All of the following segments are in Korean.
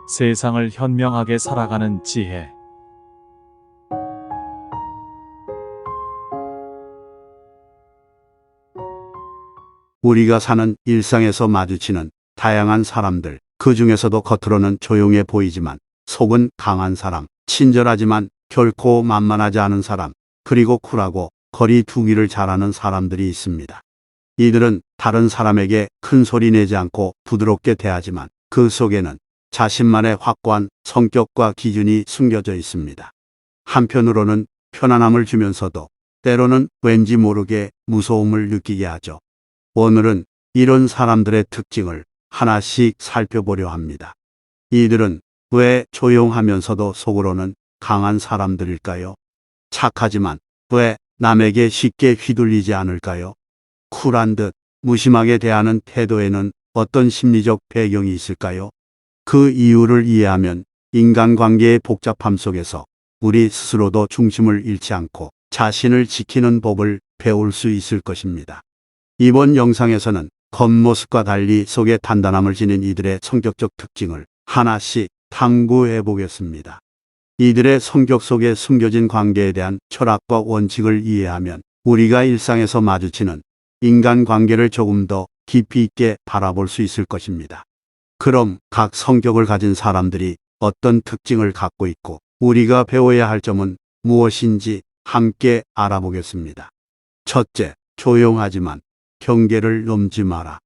세상을 현명하게 살아가는 지혜. 우리가 사는 일상에서 마주치는 다양한 사람들, 그 중에서도 겉으로는 조용해 보이지만 속은 강한 사람, 친절하지만 결코 만만하지 않은 사람, 그리고 쿨하고 거리 두기를 잘하는 사람들이 있습니다. 이들은 다른 사람에게 큰 소리 내지 않고 부드럽게 대하지만 그 속에는 자신만의 확고한 성격과 기준이 숨겨져 있습니다. 한편으로는 편안함을 주면서도 때로는 왠지 모르게 무서움을 느끼게 하죠. 오늘은 이런 사람들의 특징을 하나씩 살펴보려 합니다. 이들은 왜 조용하면서도 속으로는 강한 사람들일까요? 착하지만 왜 남에게 쉽게 휘둘리지 않을까요? 쿨한 듯 무심하게 대하는 태도에는 어떤 심리적 배경이 있을까요? 그 이유를 이해하면 인간관계의 복잡함 속에서 우리 스스로도 중심을 잃지 않고 자신을 지키는 법을 배울 수 있을 것입니다. 이번 영상에서는 겉모습과 달리 속에 단단함을 지닌 이들의 성격적 특징을 하나씩 탐구해 보겠습니다. 이들의 성격 속에 숨겨진 관계에 대한 철학과 원칙을 이해하면 우리가 일상에서 마주치는 인간관계를 조금 더 깊이 있게 바라볼 수 있을 것입니다. 그럼 각 성격을 가진 사람들이 어떤 특징을 갖고 있고 우리가 배워야 할 점은 무엇인지 함께 알아보겠습니다. 첫째, 조용하지만 경계를 넘지 마라.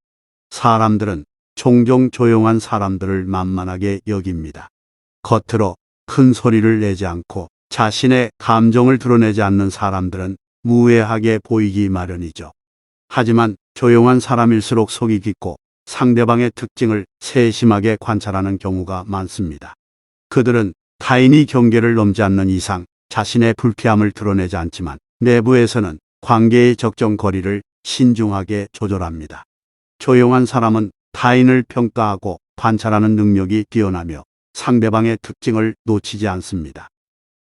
사람들은 종종 조용한 사람들을 만만하게 여깁니다. 겉으로 큰 소리를 내지 않고 자신의 감정을 드러내지 않는 사람들은 무해하게 보이기 마련이죠. 하지만 조용한 사람일수록 속이 깊고 상대방의 특징을 세심하게 관찰하는 경우가 많습니다. 그들은 타인이 경계를 넘지 않는 이상 자신의 불쾌함을 드러내지 않지만 내부에서는 관계의 적정 거리를 신중하게 조절합니다. 조용한 사람은 타인을 평가하고 관찰하는 능력이 뛰어나며 상대방의 특징을 놓치지 않습니다.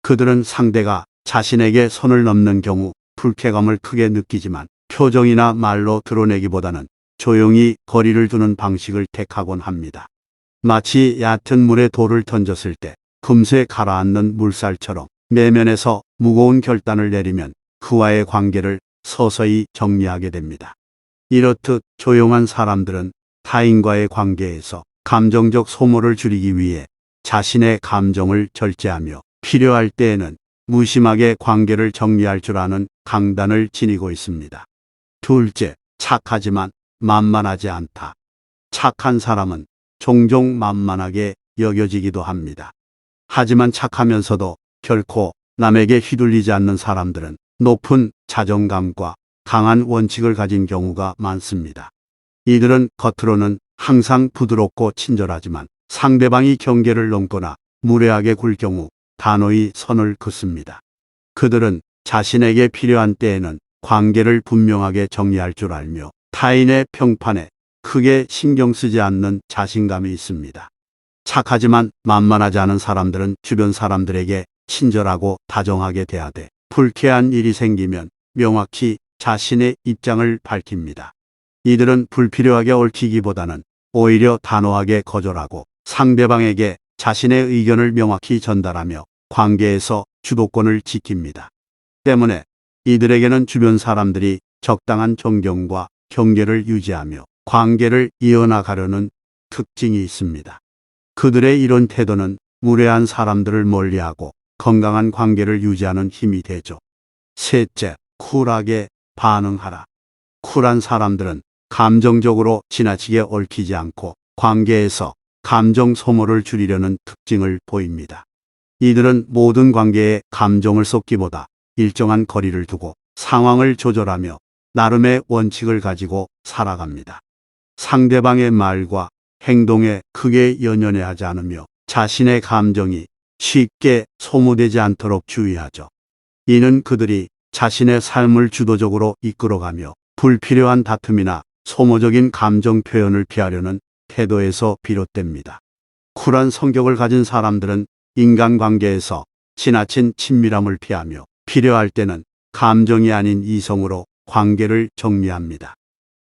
그들은 상대가 자신에게 선을 넘는 경우 불쾌감을 크게 느끼지만 표정이나 말로 드러내기보다는 조용히 거리를 두는 방식을 택하곤 합니다. 마치 얕은 물에 돌을 던졌을 때 금세 가라앉는 물살처럼 내면에서 무거운 결단을 내리면 그와의 관계를 서서히 정리하게 됩니다. 이렇듯 조용한 사람들은 타인과의 관계에서 감정적 소모를 줄이기 위해 자신의 감정을 절제하며 필요할 때에는 무심하게 관계를 정리할 줄 아는 강단을 지니고 있습니다. 둘째, 착하지만 만만하지 않다. 착한 사람은 종종 만만하게 여겨지기도 합니다. 하지만 착하면서도 결코 남에게 휘둘리지 않는 사람들은 높은 자존감과 강한 원칙을 가진 경우가 많습니다. 이들은 겉으로는 항상 부드럽고 친절하지만 상대방이 경계를 넘거나 무례하게 굴 경우 단호히 선을 긋습니다. 그들은 자신에게 필요한 때에는 관계를 분명하게 정리할 줄 알며 타인의 평판에 크게 신경 쓰지 않는 자신감이 있습니다. 착하지만 만만하지 않은 사람들은 주변 사람들에게 친절하고 다정하게 대하되 불쾌한 일이 생기면 명확히 자신의 입장을 밝힙니다. 이들은 불필요하게 얽히기보다는 오히려 단호하게 거절하고 상대방에게 자신의 의견을 명확히 전달하며 관계에서 주도권을 지킵니다. 때문에 이들에게는 주변 사람들이 적당한 존경과 경계를 유지하며 관계를 이어나가려는 특징이 있습니다. 그들의 이런 태도는 무례한 사람들을 멀리하고 건강한 관계를 유지하는 힘이 되죠. 셋째, 쿨하게 반응하라. 쿨한 사람들은 감정적으로 지나치게 얽히지 않고 관계에서 감정 소모를 줄이려는 특징을 보입니다. 이들은 모든 관계에 감정을 쏟기보다 일정한 거리를 두고 상황을 조절하며 나름의 원칙을 가지고 살아갑니다. 상대방의 말과 행동에 크게 연연해하지 않으며 자신의 감정이 쉽게 소모되지 않도록 주의하죠. 이는 그들이 자신의 삶을 주도적으로 이끌어가며 불필요한 다툼이나 소모적인 감정 표현을 피하려는 태도에서 비롯됩니다. 쿨한 성격을 가진 사람들은 인간관계에서 지나친 친밀함을 피하며 필요할 때는 감정이 아닌 이성으로 관계를 정리합니다.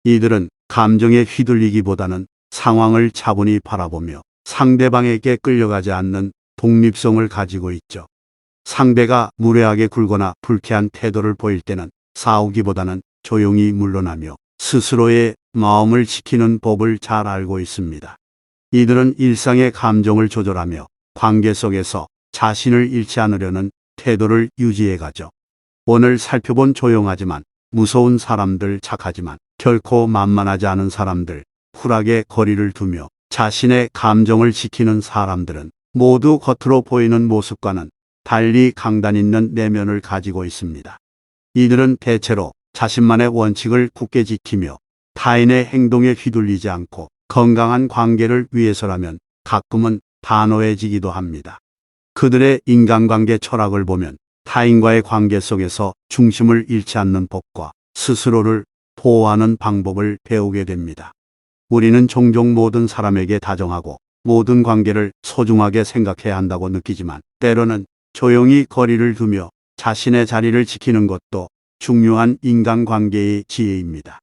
이들은 감정에 휘둘리기보다는 상황을 차분히 바라보며 상대방에게 끌려가지 않는 독립성을 가지고 있죠. 상대가 무례하게 굴거나 불쾌한 태도를 보일 때는 싸우기보다는 조용히 물러나며 스스로의 마음을 지키는 법을 잘 알고 있습니다. 이들은 일상의 감정을 조절하며 관계 속에서 자신을 잃지 않으려는 태도를 유지해 가죠. 오늘 살펴본 조용하지만 무서운 사람들, 착하지만 결코 만만하지 않은 사람들, 쿨하게 거리를 두며 자신의 감정을 지키는 사람들은 모두 겉으로 보이는 모습과는 달리 강단 있는 내면을 가지고 있습니다. 이들은 대체로 자신만의 원칙을 굳게 지키며 타인의 행동에 휘둘리지 않고 건강한 관계를 위해서라면 가끔은 단호해지기도 합니다. 그들의 인간관계 철학을 보면 타인과의 관계 속에서 중심을 잃지 않는 법과 스스로를 보호하는 방법을 배우게 됩니다. 우리는 종종 모든 사람에게 다정하고 모든 관계를 소중하게 생각해야 한다고 느끼지만 때로는 조용히 거리를 두며 자신의 자리를 지키는 것도 중요한 인간관계의 지혜입니다.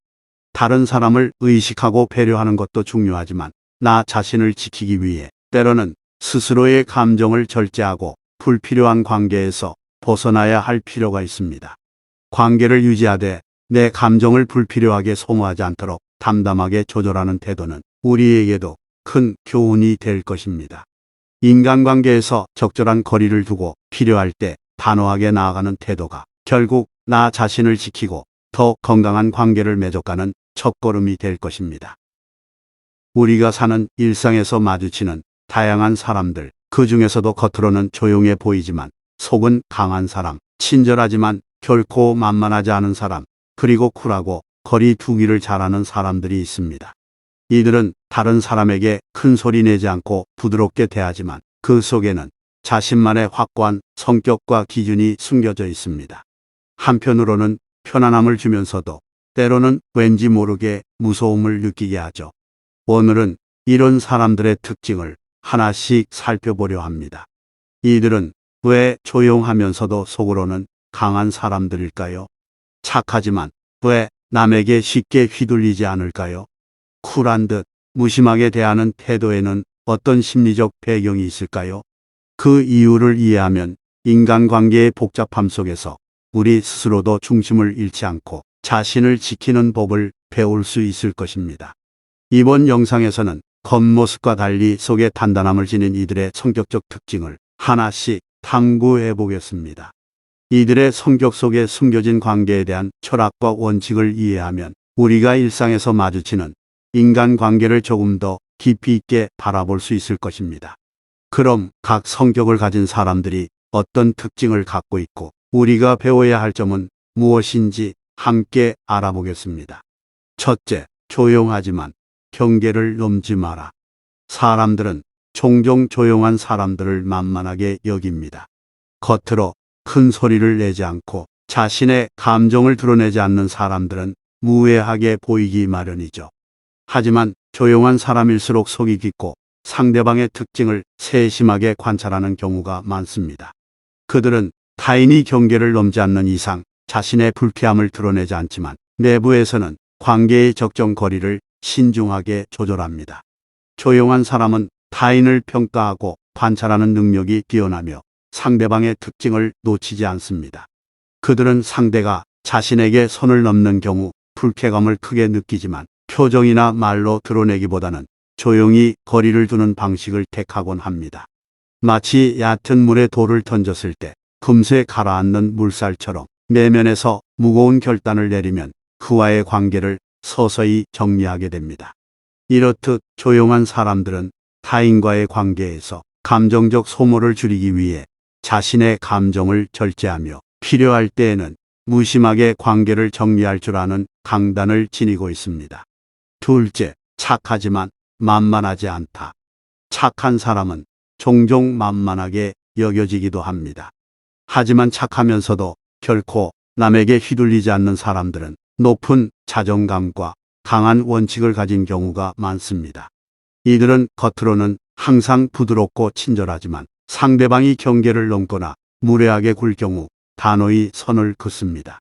다른 사람을 의식하고 배려하는 것도 중요하지만 나 자신을 지키기 위해 때로는 스스로의 감정을 절제하고 불필요한 관계에서 벗어나야 할 필요가 있습니다. 관계를 유지하되 내 감정을 불필요하게 소모하지 않도록 담담하게 조절하는 태도는 우리에게도 큰 교훈이 될 것입니다. 인간관계에서 적절한 거리를 두고 필요할 때 단호하게 나아가는 태도가 결국 나 자신을 지키고 더 건강한 관계를 맺어가는 첫걸음이 될 것입니다. 우리가 사는 일상에서 마주치는 다양한 사람들, 그 중에서도 겉으로는 조용해 보이지만 속은 강한 사람, 친절하지만 결코 만만하지 않은 사람, 그리고 쿨하고 거리 두기를 잘하는 사람들이 있습니다. 이들은 다른 사람에게 큰 소리 내지 않고 부드럽게 대하지만 그 속에는 자신만의 확고한 성격과 기준이 숨겨져 있습니다. 한편으로는 편안함을 주면서도 때로는 왠지 모르게 무서움을 느끼게 하죠. 오늘은 이런 사람들의 특징을 하나씩 살펴보려 합니다. 이들은 왜 조용하면서도 속으로는 강한 사람들일까요? 착하지만 왜 남에게 쉽게 휘둘리지 않을까요? 쿨한 듯 무심하게 대하는 태도에는 어떤 심리적 배경이 있을까요? 그 이유를 이해하면 인간관계의 복잡함 속에서 우리 스스로도 중심을 잃지 않고 자신을 지키는 법을 배울 수 있을 것입니다. 이번 영상에서는 겉모습과 달리 속에 단단함을 지닌 이들의 성격적 특징을 하나씩 탐구해 보겠습니다. 이들의 성격 속에 숨겨진 관계에 대한 철학과 원칙을 이해하면 우리가 일상에서 마주치는 인간관계를 조금 더 깊이 있게 바라볼 수 있을 것입니다. 그럼 각 성격을 가진 사람들이 어떤 특징을 갖고 있고 우리가 배워야 할 점은 무엇인지 함께 알아보겠습니다. 첫째, 조용하지만 경계를 넘지 마라. 사람들은 종종 조용한 사람들을 만만하게 여깁니다. 겉으로 큰 소리를 내지 않고 자신의 감정을 드러내지 않는 사람들은 무해하게 보이기 마련이죠. 하지만 조용한 사람일수록 속이 깊고 상대방의 특징을 세심하게 관찰하는 경우가 많습니다. 그들은 타인이 경계를 넘지 않는 이상 자신의 불쾌함을 드러내지 않지만 내부에서는 관계의 적정 거리를 신중하게 조절합니다. 조용한 사람은 타인을 평가하고 관찰하는 능력이 뛰어나며 상대방의 특징을 놓치지 않습니다. 그들은 상대가 자신에게 선을 넘는 경우 불쾌감을 크게 느끼지만 표정이나 말로 드러내기보다는 조용히 거리를 두는 방식을 택하곤 합니다. 마치 얕은 물에 돌을 던졌을 때 금세 가라앉는 물살처럼 내면에서 무거운 결단을 내리면 그와의 관계를 서서히 정리하게 됩니다. 이렇듯 조용한 사람들은 타인과의 관계에서 감정적 소모를 줄이기 위해 자신의 감정을 절제하며 필요할 때에는 무심하게 관계를 정리할 줄 아는 강단을 지니고 있습니다. 둘째, 착하지만 만만하지 않다. 착한 사람은 종종 만만하게 여겨지기도 합니다. 하지만 착하면서도 결코 남에게 휘둘리지 않는 사람들은 높은 자존감과 강한 원칙을 가진 경우가 많습니다. 이들은 겉으로는 항상 부드럽고 친절하지만 상대방이 경계를 넘거나 무례하게 굴 경우 단호히 선을 긋습니다.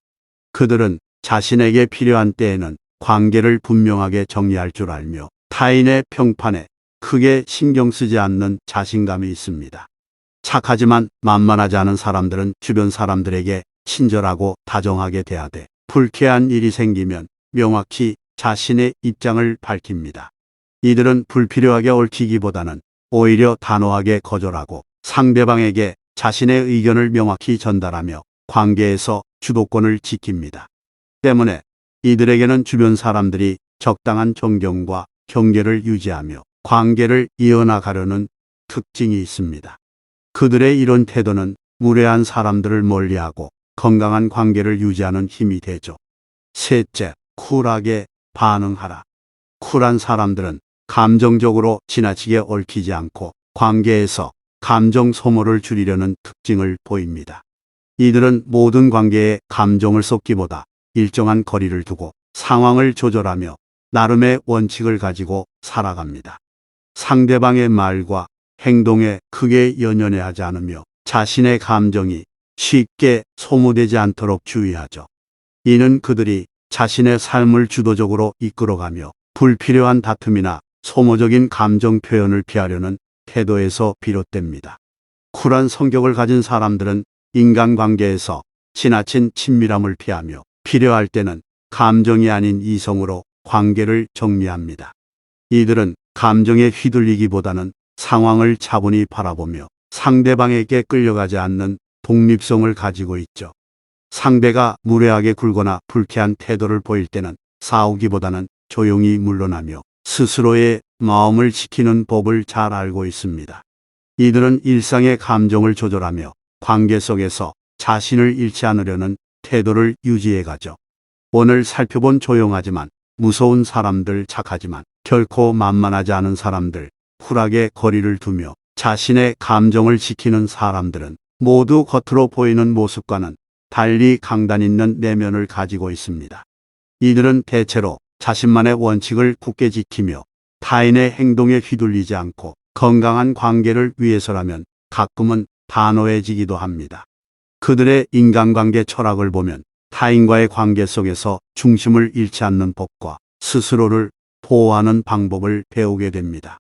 그들은 자신에게 필요한 때에는 관계를 분명하게 정리할 줄 알며 타인의 평판에 크게 신경 쓰지 않는 자신감이 있습니다. 착하지만 만만하지 않은 사람들은 주변 사람들에게 친절하고 다정하게 대하되 불쾌한 일이 생기면 명확히 자신의 입장을 밝힙니다. 이들은 불필요하게 얽히기보다는 오히려 단호하게 거절하고 상대방에게 자신의 의견을 명확히 전달하며 관계에서 주도권을 지킵니다. 때문에 이들에게는 주변 사람들이 적당한 존경과 경계를 유지하며 관계를 이어나가려는 특징이 있습니다. 그들의 이런 태도는 무례한 사람들을 멀리하고 건강한 관계를 유지하는 힘이 되죠. 셋째, 쿨하게 반응하라. 쿨한 사람들은 감정적으로 지나치게 얽히지 않고 관계에서 감정 소모를 줄이려는 특징을 보입니다. 이들은 모든 관계에 감정을 쏟기보다 일정한 거리를 두고 상황을 조절하며 나름의 원칙을 가지고 살아갑니다. 상대방의 말과 행동에 크게 연연해하지 않으며 자신의 감정이 쉽게 소모되지 않도록 주의하죠. 이는 그들이 자신의 삶을 주도적으로 이끌어가며 불필요한 다툼이나 소모적인 감정 표현을 피하려는 태도에서 비롯됩니다. 쿨한 성격을 가진 사람들은 인간관계에서 지나친 친밀함을 피하며 필요할 때는 감정이 아닌 이성으로 관계를 정리합니다. 이들은 감정에 휘둘리기보다는 상황을 차분히 바라보며 상대방에게 끌려가지 않는 독립성을 가지고 있죠. 상대가 무례하게 굴거나 불쾌한 태도를 보일 때는 싸우기보다는 조용히 물러나며 스스로의 마음을 지키는 법을 잘 알고 있습니다. 이들은 일상의 감정을 조절하며 관계 속에서 자신을 잃지 않으려는 태도를 유지해가죠. 오늘 살펴본 조용하지만 무서운 사람들, 착하지만 결코 만만하지 않은 사람들, 쿨하게 거리를 두며 자신의 감정을 지키는 사람들은 모두 겉으로 보이는 모습과는 달리 강단 있는 내면을 가지고 있습니다. 이들은 대체로 자신만의 원칙을 굳게 지키며 타인의 행동에 휘둘리지 않고 건강한 관계를 위해서라면 가끔은 단호해지기도 합니다. 그들의 인간관계 철학을 보면 타인과의 관계 속에서 중심을 잃지 않는 법과 스스로를 보호하는 방법을 배우게 됩니다.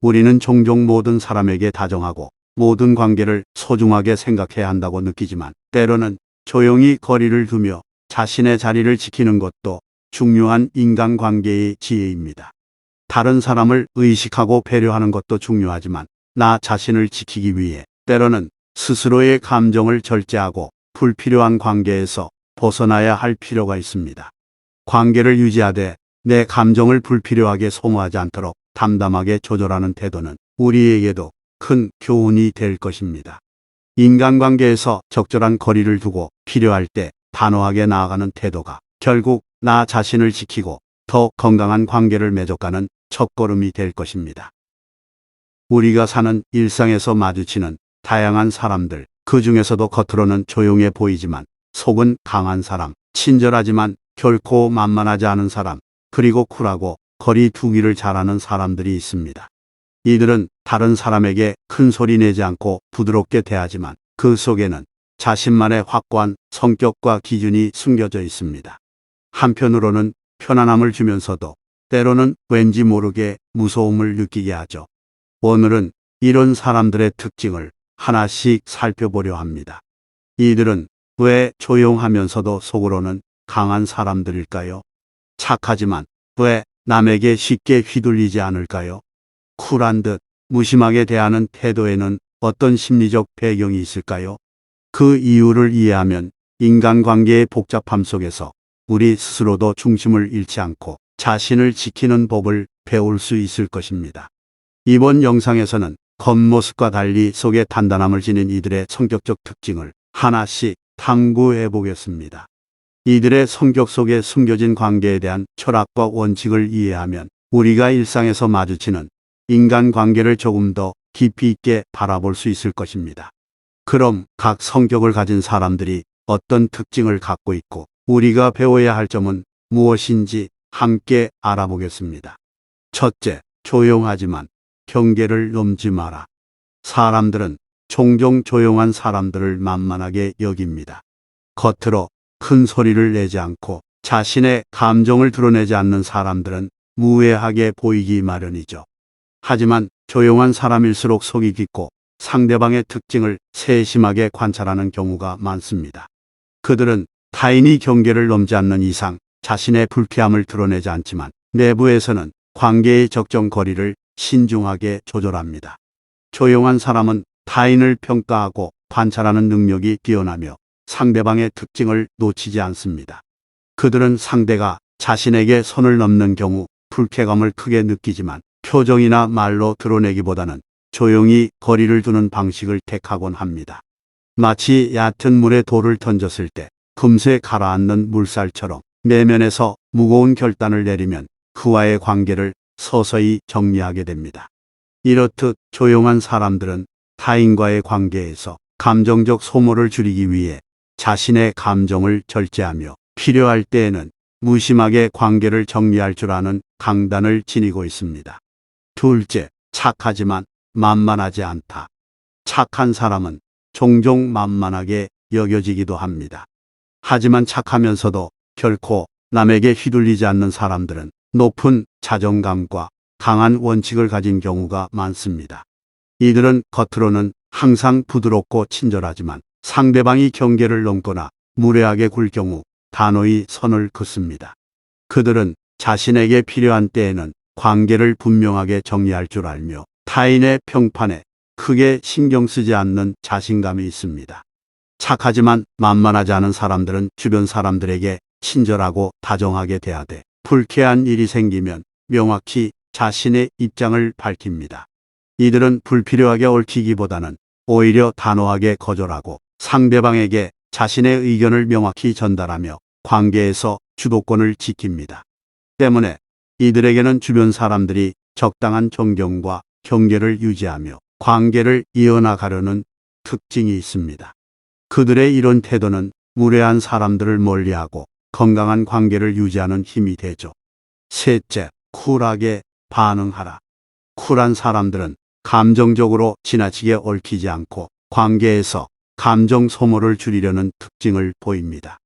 우리는 종종 모든 사람에게 다정하고 모든 관계를 소중하게 생각해야 한다고 느끼지만 때로는 조용히 거리를 두며 자신의 자리를 지키는 것도 중요한 인간관계의 지혜입니다. 다른 사람을 의식하고 배려하는 것도 중요하지만 나 자신을 지키기 위해 때로는 스스로의 감정을 절제하고 불필요한 관계에서 벗어나야 할 필요가 있습니다. 관계를 유지하되 내 감정을 불필요하게 소모하지 않도록 담담하게 조절하는 태도는 우리에게도 큰 교훈이 될 것입니다. 인간관계에서 적절한 거리를 두고 필요할 때 단호하게 나아가는 태도가 결국 나 자신을 지키고 더 건강한 관계를 맺어가는 첫걸음이 될 것입니다. 우리가 사는 일상에서 마주치는 다양한 사람들, 그 중에서도 겉으로는 조용해 보이지만 속은 강한 사람, 친절하지만 결코 만만하지 않은 사람, 그리고 쿨하고 거리 두기를 잘하는 사람들이 있습니다. 이들은 다른 사람에게 큰 소리 내지 않고 부드럽게 대하지만 그 속에는 자신만의 확고한 성격과 기준이 숨겨져 있습니다. 한편으로는 편안함을 주면서도 때로는 왠지 모르게 무서움을 느끼게 하죠. 오늘은 이런 사람들의 특징을 하나씩 살펴보려 합니다. 이들은 왜 조용하면서도 속으로는 강한 사람들일까요? 착하지만 왜 남에게 쉽게 휘둘리지 않을까요? 쿨한 듯 무심하게 대하는 태도에는 어떤 심리적 배경이 있을까요? 그 이유를 이해하면 인간관계의 복잡함 속에서 우리 스스로도 중심을 잃지 않고 자신을 지키는 법을 배울 수 있을 것입니다. 이번 영상에서는 겉모습과 달리 속에 단단함을 지닌 이들의 성격적 특징을 하나씩 탐구해 보겠습니다. 이들의 성격 속에 숨겨진 관계에 대한 철학과 원칙을 이해하면 우리가 일상에서 마주치는 인간관계를 조금 더 깊이 있게 바라볼 수 있을 것입니다. 그럼 각 성격을 가진 사람들이 어떤 특징을 갖고 있고 우리가 배워야 할 점은 무엇인지 함께 알아보겠습니다. 첫째, 조용하지만 경계를 넘지 마라. 사람들은 종종 조용한 사람들을 만만하게 여깁니다. 겉으로 큰 소리를 내지 않고 자신의 감정을 드러내지 않는 사람들은 무해하게 보이기 마련이죠. 하지만 조용한 사람일수록 속이 깊고 상대방의 특징을 세심하게 관찰하는 경우가 많습니다. 그들은 타인이 경계를 넘지 않는 이상 자신의 불쾌함을 드러내지 않지만 내부에서는 관계의 적정 거리를 신중하게 조절합니다. 조용한 사람은 타인을 평가하고 관찰하는 능력이 뛰어나며 상대방의 특징을 놓치지 않습니다. 그들은 상대가 자신에게 선을 넘는 경우 불쾌감을 크게 느끼지만 표정이나 말로 드러내기보다는 조용히 거리를 두는 방식을 택하곤 합니다. 마치 얕은 물에 돌을 던졌을 때 금세 가라앉는 물살처럼 내면에서 무거운 결단을 내리면 그와의 관계를 서서히 정리하게 됩니다. 이렇듯 조용한 사람들은 타인과의 관계에서 감정적 소모를 줄이기 위해 자신의 감정을 절제하며 필요할 때에는 무심하게 관계를 정리할 줄 아는 강단을 지니고 있습니다. 둘째, 착하지만 만만하지 않다. 착한 사람은 종종 만만하게 여겨지기도 합니다. 하지만 착하면서도 결코 남에게 휘둘리지 않는 사람들은 높은 자존감과 강한 원칙을 가진 경우가 많습니다. 이들은 겉으로는 항상 부드럽고 친절하지만 상대방이 경계를 넘거나 무례하게 굴 경우 단호히 선을 긋습니다. 그들은 자신에게 필요한 때에는 관계를 분명하게 정리할 줄 알며 타인의 평판에 크게 신경 쓰지 않는 자신감이 있습니다. 착하지만 만만하지 않은 사람들은 주변 사람들에게 친절하고 다정하게 대하되 불쾌한 일이 생기면 명확히 자신의 입장을 밝힙니다. 이들은 불필요하게 얽히기보다는 오히려 단호하게 거절하고 상대방에게 자신의 의견을 명확히 전달하며 관계에서 주도권을 지킵니다. 때문에 이들에게는 주변 사람들이 적당한 존경과 경계를 유지하며 관계를 이어나가려는 특징이 있습니다. 그들의 이런 태도는 무례한 사람들을 멀리하고 건강한 관계를 유지하는 힘이 되죠. 셋째, 쿨하게 반응하라. 쿨한 사람들은 감정적으로 지나치게 얽히지 않고 관계에서 감정 소모를 줄이려는 특징을 보입니다.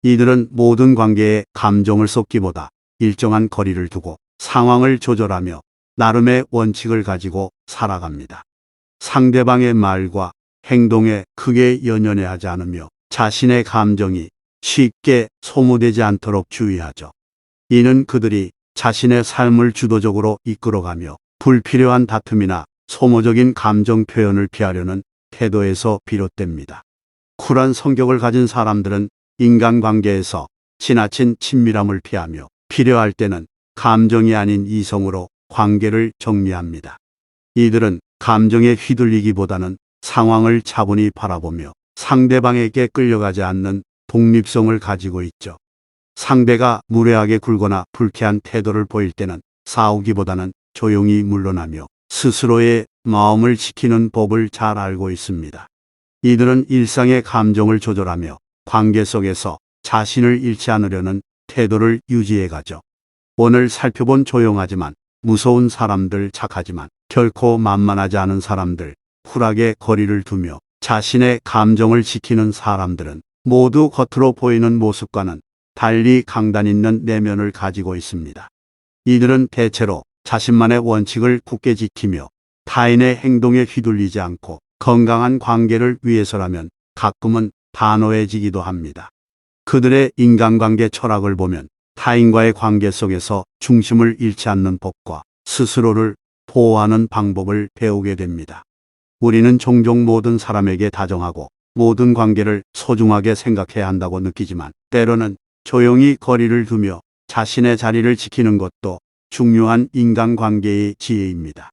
이들은 모든 관계에 감정을 쏟기보다 일정한 거리를 두고 상황을 조절하며 나름의 원칙을 가지고 살아갑니다. 상대방의 말과 행동에 크게 연연해하지 않으며 자신의 감정이 쉽게 소모되지 않도록 주의하죠. 이는 그들이 자신의 삶을 주도적으로 이끌어가며 불필요한 다툼이나 소모적인 감정 표현을 피하려는 태도에서 비롯됩니다. 쿨한 성격을 가진 사람들은 인간관계에서 지나친 친밀함을 피하며 필요할 때는 감정이 아닌 이성으로 관계를 정리합니다. 이들은 감정에 휘둘리기보다는 상황을 차분히 바라보며 상대방에게 끌려가지 않는 독립성을 가지고 있죠. 상대가 무례하게 굴거나 불쾌한 태도를 보일 때는 싸우기보다는 조용히 물러나며 스스로의 마음을 지키는 법을 잘 알고 있습니다. 이들은 일상의 감정을 조절하며 관계 속에서 자신을 잃지 않으려는 태도를 유지해가죠. 오늘 살펴본 조용하지만 무서운 사람들, 착하지만 결코 만만하지 않은 사람들, 쿨하게 거리를 두며 자신의 감정을 지키는 사람들은 모두 겉으로 보이는 모습과는 달리 강단 있는 내면을 가지고 있습니다. 이들은 대체로 자신만의 원칙을 굳게 지키며 타인의 행동에 휘둘리지 않고 건강한 관계를 위해서라면 가끔은 단호해지기도 합니다. 그들의 인간관계 철학을 보면 타인과의 관계 속에서 중심을 잃지 않는 법과 스스로를 보호하는 방법을 배우게 됩니다. 우리는 종종 모든 사람에게 다정하고 모든 관계를 소중하게 생각해야 한다고 느끼지만 때로는 조용히 거리를 두며 자신의 자리를 지키는 것도 중요한 인간관계의 지혜입니다.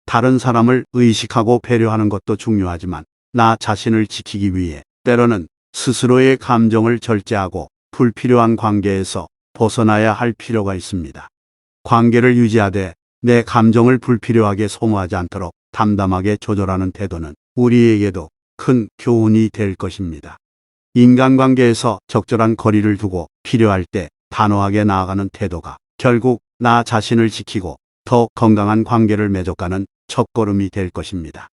다른 사람을 의식하고 배려하는 것도 중요하지만 나 자신을 지키기 위해 때로는 스스로의 감정을 절제하고 불필요한 관계에서 벗어나야 할 필요가 있습니다. 관계를 유지하되 내 감정을 불필요하게 소모하지 않도록 담담하게 조절하는 태도는 우리에게도 큰 교훈이 될 것입니다. 인간관계에서 적절한 거리를 두고 필요할 때 단호하게 나아가는 태도가 결국 나 자신을 지키고 더 건강한 관계를 맺어가는 첫걸음이 될 것입니다.